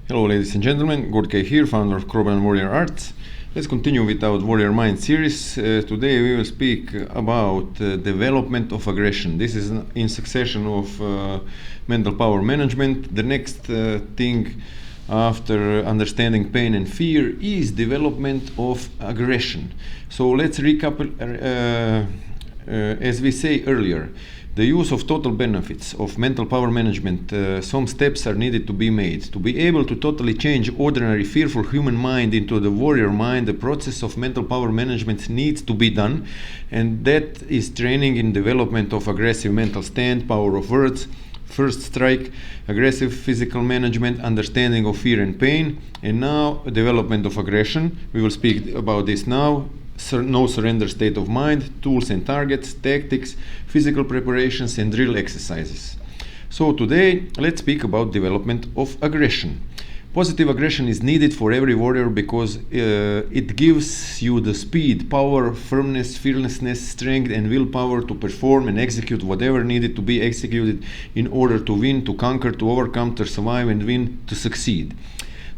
Hello ladies and gentlemen, Gorky here, founder of CROBRAN Warrior Arts. Let's continue with our Warrior Mind series. Today we will speak about development of aggression. This is in succession of mental power management. The next thing after understanding pain and fear is development of aggression. So let's recap as we say earlier. The use of total benefits of mental power management, some steps are needed to be made. To be able to totally change ordinary fearful human mind into the warrior mind, the process of mental power management needs to be done, and that is training in development of aggressive mental stand, power of words, first strike, aggressive physical management, understanding of fear and pain, and now development of aggression. We will speak about this now. No surrender state of mind, tools and targets, tactics, physical preparations and drill exercises. So today let's speak about development of aggression. Positive aggression is needed for every warrior because it gives you the speed, power, firmness, fearlessness, strength and willpower to perform and execute whatever needed to be executed in order to win, to conquer, to overcome, to survive and win, to succeed.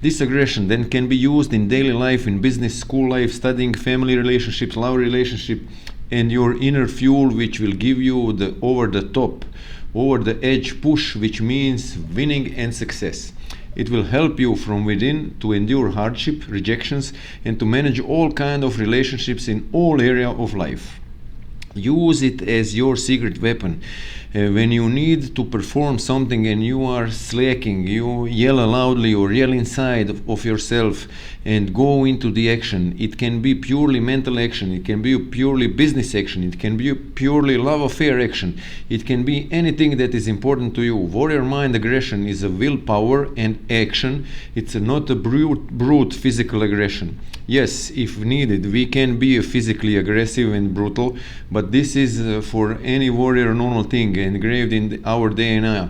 This aggression then can be used in daily life, in business, school life, studying, family relationships, love relationship, and your inner fuel, which will give you the over the top, over the edge push, which means winning and success. It will help you from within to endure hardship, rejections, and to manage all kinds of relationships in all areas of life. Use it as your secret weapon. When you need to perform something and you are slacking, you yell loudly or yell inside of yourself and go into the action. It can be purely mental action, it can be purely business action, it can be purely love affair action, it can be anything that is important to you. Warrior mind aggression is a willpower and action. It's not a brute physical aggression. Yes, if needed, we can be physically aggressive and brutal, but this is for any warrior normal thing engraved in our DNA.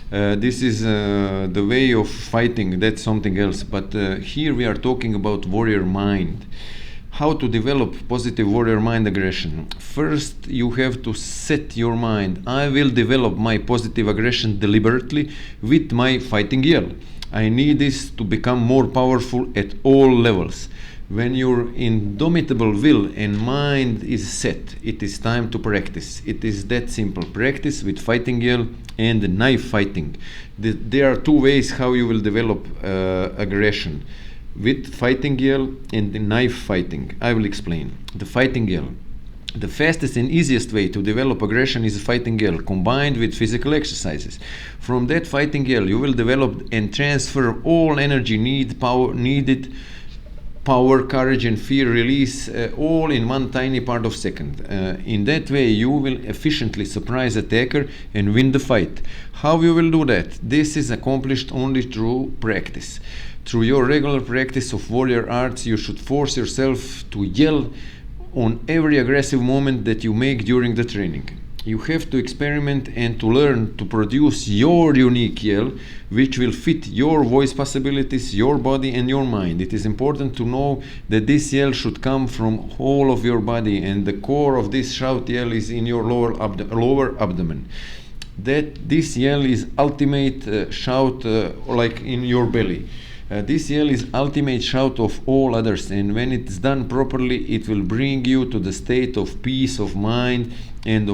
This is the way of fighting, that's something else. But here we are talking about warrior mind. How to develop positive warrior mind aggression? First, you have to set your mind. I will develop my positive aggression deliberately with my fighting yell. I need this to become more powerful at all levels. When your indomitable will and mind is set, it is time to practice. It is that simple. Practice with fighting yell and knife fighting. There are two ways how you will develop aggression. With fighting yell and the knife fighting. I will explain. The fighting yell. The fastest and easiest way to develop aggression is fighting yell combined with physical exercises. From that fighting yell you will develop and transfer all energy needed, power, courage and fear release all in one tiny part of second. In that way you will efficiently surprise attacker and win the fight. How you will do that? This is accomplished only through practice. Through your regular practice of warrior arts you should force yourself to yell on every aggressive moment that you make during the training. You have to experiment and to learn to produce your unique yell, which will fit your voice possibilities, your body and your mind. It is important to know that this yell should come from all of your body, and the core of this shout yell is in your lower abdomen. That this yell is ultimate shout like in your belly. This yell is ultimate shout of all others, and when it's done properly it will bring you to the state of peace of mind and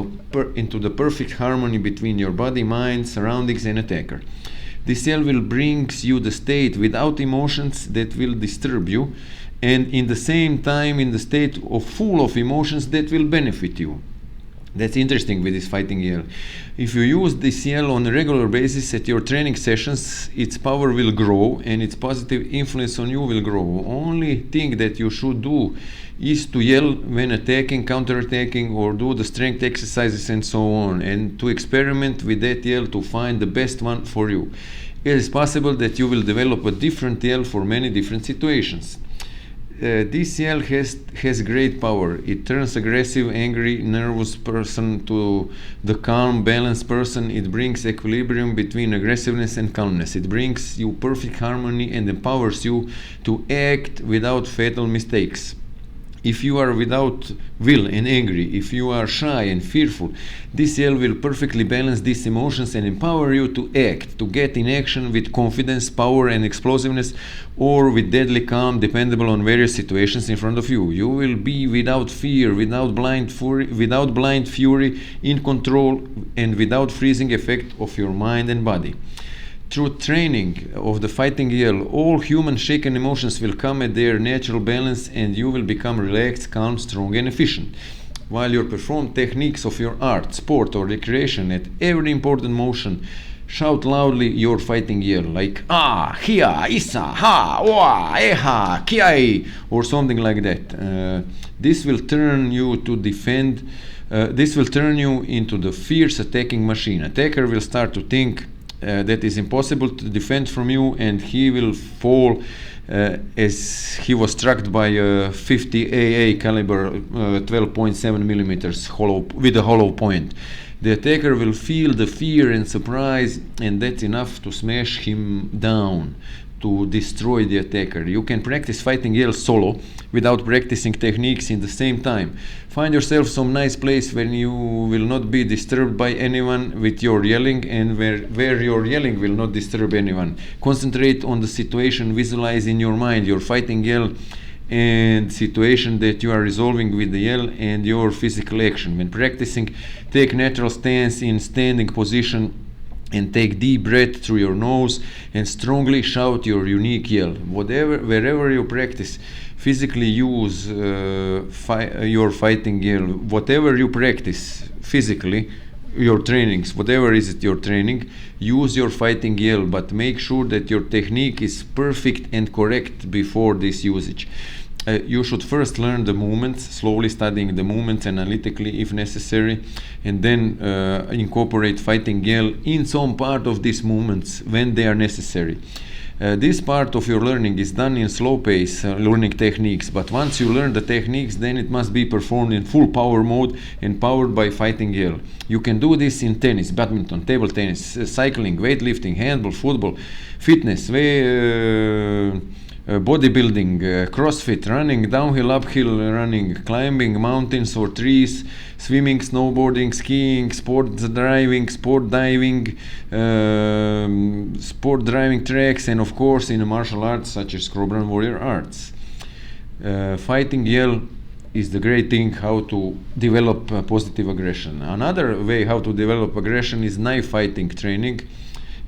into the perfect harmony between your body, mind, surroundings and attacker. This yell will bring you the state without emotions that will disturb you, and in the same time in the state of full of emotions that will benefit you. That's interesting with this fighting yell. If you use this yell on a regular basis at your training sessions, its power will grow and its positive influence on you will grow. Only thing that you should do is to yell when attacking, counterattacking, or do the strength exercises and so on, and to experiment with that yell to find the best one for you. It is possible that you will develop a different yell for many different situations. This yell has great power. It turns aggressive, angry, nervous person to the calm, balanced person. It brings equilibrium between aggressiveness and calmness. It brings you perfect harmony and empowers you to act without fatal mistakes. If you are without will and angry, if you are shy and fearful, this yell will perfectly balance these emotions and empower you to act, to get in action with confidence, power and explosiveness, or with deadly calm, dependable on various situations in front of you. You will be without fear, without blind fury, in control, and without freezing effect of your mind and body. Through training of the fighting yell, all human shaken emotions will come at their natural balance and you will become relaxed, calm, strong and efficient. While you perform techniques of your art, sport or recreation, at every important motion, shout loudly your fighting yell like ah, hia, isa, ha, wa, eha, kiai, or something like that. This will turn you into the fierce attacking machine. Attacker will start to think that is impossible to defend from you, and he will fall as he was struck by a 50 AA caliber 12.7 millimeters with a hollow point. The attacker will feel the fear and surprise, and that's enough to smash him down, to destroy the attacker. You can practice fighting yell solo without practicing techniques in the same time. Find yourself some nice place where you will not be disturbed by anyone with your yelling, and where your yelling will not disturb anyone. Concentrate on the situation, visualize in your mind your fighting yell and situation that you are resolving with the yell and your physical action. When practicing, take natural stance in standing position and take deep breath through your nose and strongly shout your unique yell. Wherever you practice, physically use your fighting yell. Whatever you practice physically, your trainings, whatever is it your training, use your fighting yell, but make sure that your technique is perfect and correct before this usage. You should first learn the movements, slowly studying the movements analytically if necessary, and then incorporate fighting yell in some part of these movements when they are necessary. This part of your learning is done in slow pace learning techniques, but once you learn the techniques, then it must be performed in full power mode and powered by fighting yell. You can do this in tennis, badminton, table tennis, cycling, weightlifting, handball, football, fitness, bodybuilding, CrossFit, running, downhill, uphill running, climbing mountains or trees, swimming, snowboarding, skiing, sport driving, sport diving, sport driving tracks, and of course in martial arts such as CROBRAN warrior arts. Fighting yell is the great thing how to develop positive aggression. Another way how to develop aggression is knife fighting training.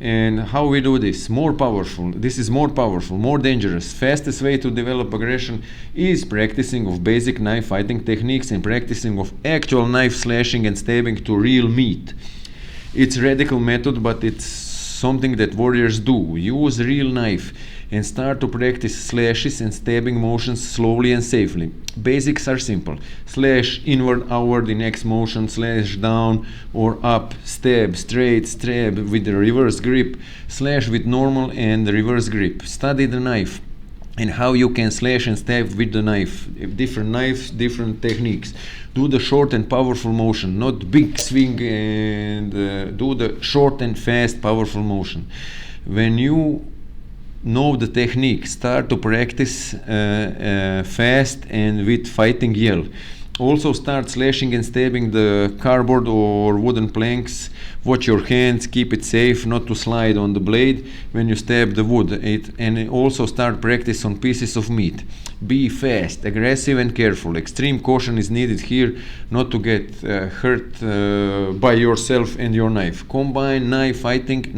And how we do this? More powerful. This is more powerful, more dangerous. Fastest way to develop aggression is practicing of basic knife fighting techniques and practicing of actual knife slashing and stabbing to real meat. It's a radical method, but it's something that warriors do. Use real knife and start to practice slashes and stabbing motions slowly and safely. Basics are simple. Slash inward, outward in X motion, slash down or up, stab, straight, stab with the reverse grip, slash with normal and reverse grip. Study the knife and how you can slash and stab with the knife. Different knives, different techniques. Do the short and powerful motion, not big swing, and do the short and fast powerful motion. When you know the technique, start to practice fast and with fighting yell. Also start slashing and stabbing the cardboard or wooden planks. Watch your hands, keep it safe not to slide on the blade when you stab the wood. And also start practice on pieces of meat. Be fast, aggressive and careful. Extreme caution is needed here not to get hurt by yourself and your knife. Combine knife fighting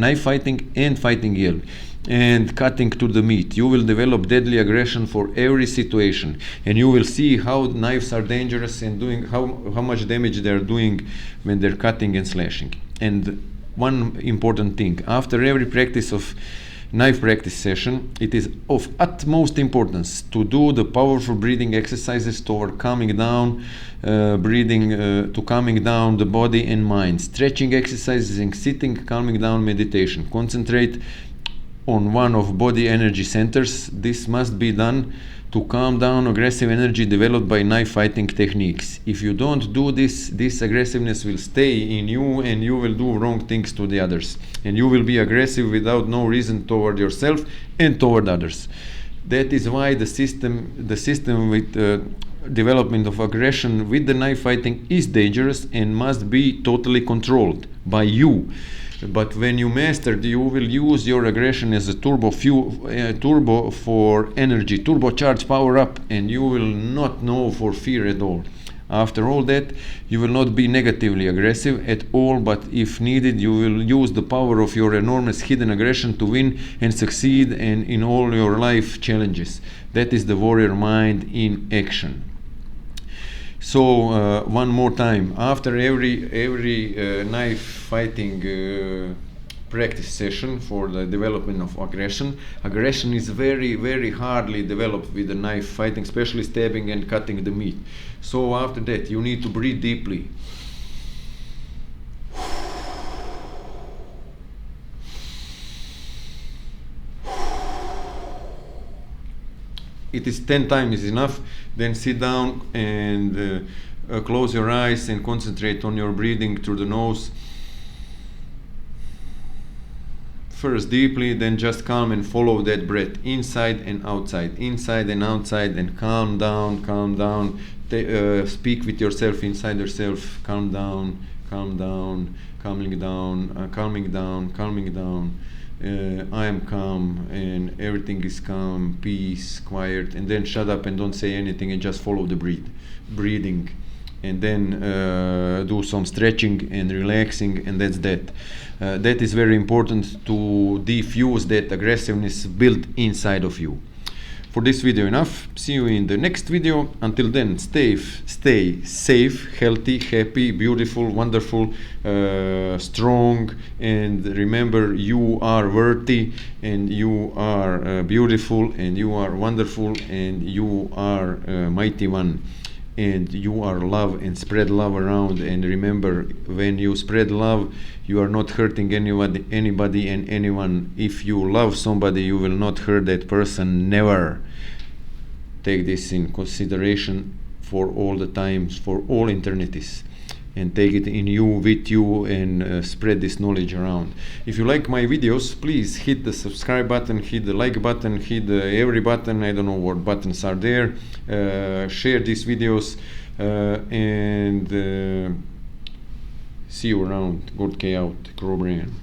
and fighting yell and cutting to the meat. You will develop deadly aggression for every situation, and you will see how knives are dangerous and doing how much damage they are doing when they're cutting and slashing. And one important thing, after every practice of knife practice session, it is of utmost importance to do the powerful breathing exercises toward calming down, to calming down the body and mind. Stretching exercises and sitting calming down meditation. Concentrate on one of body energy centers. This must be done to calm down aggressive energy developed by knife fighting techniques. If you don't do this, this aggressiveness will stay in you and you will do wrong things to the others. And you will be aggressive without no reason toward yourself and toward others. That is why the system with development of aggression with the knife fighting is dangerous and must be totally controlled by you. But when you mastered, you will use your aggression as a turbo for energy, turbocharged power up, and you will not know for fear at all. After all that, you will not be negatively aggressive at all, but if needed, you will use the power of your enormous hidden aggression to win and succeed and in all your life challenges. That is the warrior mind in action. So one more time, after every knife fighting practice session for the development of aggression is very hardly developed with the knife fighting, especially stabbing and cutting the meat. So after that, you need to breathe deeply. It is 10 times enough. Then sit down and close your eyes and concentrate on your breathing through the nose. First deeply, then just calm and follow that breath inside and outside, and calm down, calm down. Speak with yourself inside yourself. Calm down, calm down, calming down, calming down, calming down. I am calm and everything is calm, peace, quiet, and then shut up and don't say anything and just follow the breathing, and then do some stretching and relaxing, and that's that. That is very important to diffuse that aggressiveness built inside of you. For this video enough. See you in the next video. Until then, stay safe, healthy, happy, beautiful, wonderful, strong, and remember, you are worthy, and you are beautiful, and you are wonderful, and you are mighty one, and you are love, and spread love around. And remember, when you spread love, you are not hurting anybody and anyone. If you love somebody, you will not hurt that person, never. Take this in consideration for all the times, for all eternities, and take it in you, with you, and spread this knowledge around. If you like my videos, please hit the subscribe button, hit the like button, hit every button. I don't know what buttons are there. Share these videos, and see you around. God K out, CROBRAN.